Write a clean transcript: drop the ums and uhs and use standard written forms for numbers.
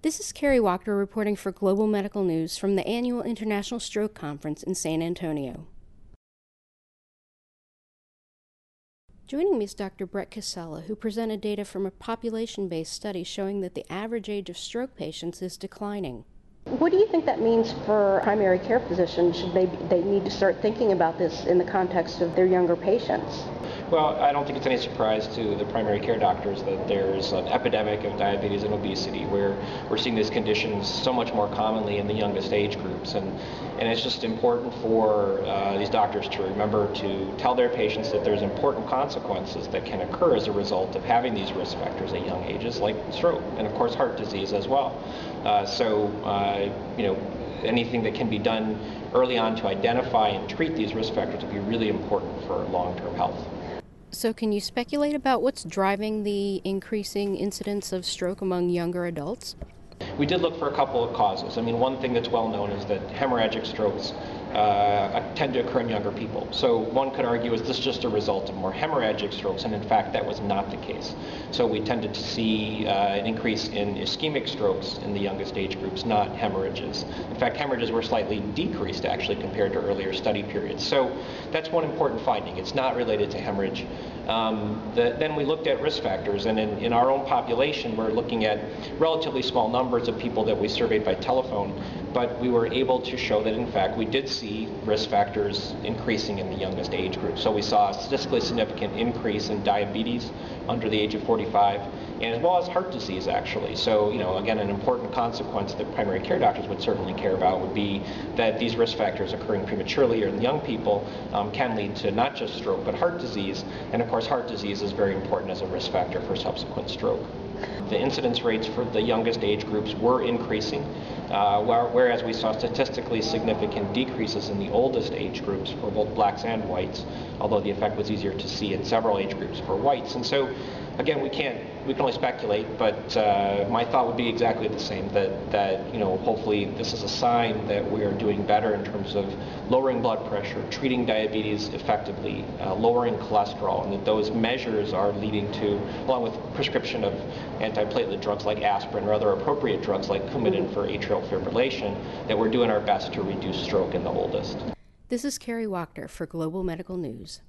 This is Kerri Wachter reporting for Global Medical News from the annual International Stroke Conference in San Antonio. Joining me is Dr. Brett Kissela, who presented data from a population-based study showing that the average age of stroke patients is declining. What do you think that means for primary care physicians? Should they need to start thinking about this in the context of their younger patients? Well, I don't think it's any surprise to the primary care doctors that there's an epidemic of diabetes and obesity where we're seeing these conditions so much more commonly in the youngest age groups. And it's just important for these doctors to remember to tell their patients that there's important consequences that can occur as a result of having these risk factors at young ages, like stroke and, of course, heart disease as well. Anything that can be done early on to identify and treat these risk factors will be really important for long-term health. So can you speculate about what's driving the increasing incidence of stroke among younger adults? We did look for a couple of causes. One thing that's well known is that hemorrhagic strokes tend to occur in younger people. So one could argue, is this just a result of more hemorrhagic strokes? And in fact, that was not the case. So we tended to see an increase in ischemic strokes in the youngest age groups, not hemorrhages. In fact, hemorrhages were slightly decreased actually compared to earlier study periods. So that's one important finding. It's not related to hemorrhage. Then we looked at risk factors, and in our own population, we're looking at relatively small numbers of people that we surveyed by telephone, but we were able to show that in fact we did see risk factors increasing in the youngest age group. So we saw a statistically significant increase in diabetes under the age of 45, and as well as heart disease actually. So again, an important consequence that primary care doctors would certainly care about would be that these risk factors occurring prematurely or in young people can lead to not just stroke but heart disease, and of course heart disease is very important as a risk factor for subsequent stroke. The incidence rates for the youngest age groups were increasing, whereas we saw statistically significant decreases in the oldest age groups for both blacks and whites, although the effect was easier to see in several age groups for whites. And so, again, we can only speculate, but my thought would be exactly the same, that hopefully this is a sign that we are doing better in terms of lowering blood pressure, treating diabetes effectively, lowering cholesterol, and that those measures are leading to, along with prescription of antiplatelet drugs like aspirin or other appropriate drugs like Coumadin for atrial fibrillation, that we're doing our best to reduce stroke in the oldest. This is Kerri Wachter for Global Medical News.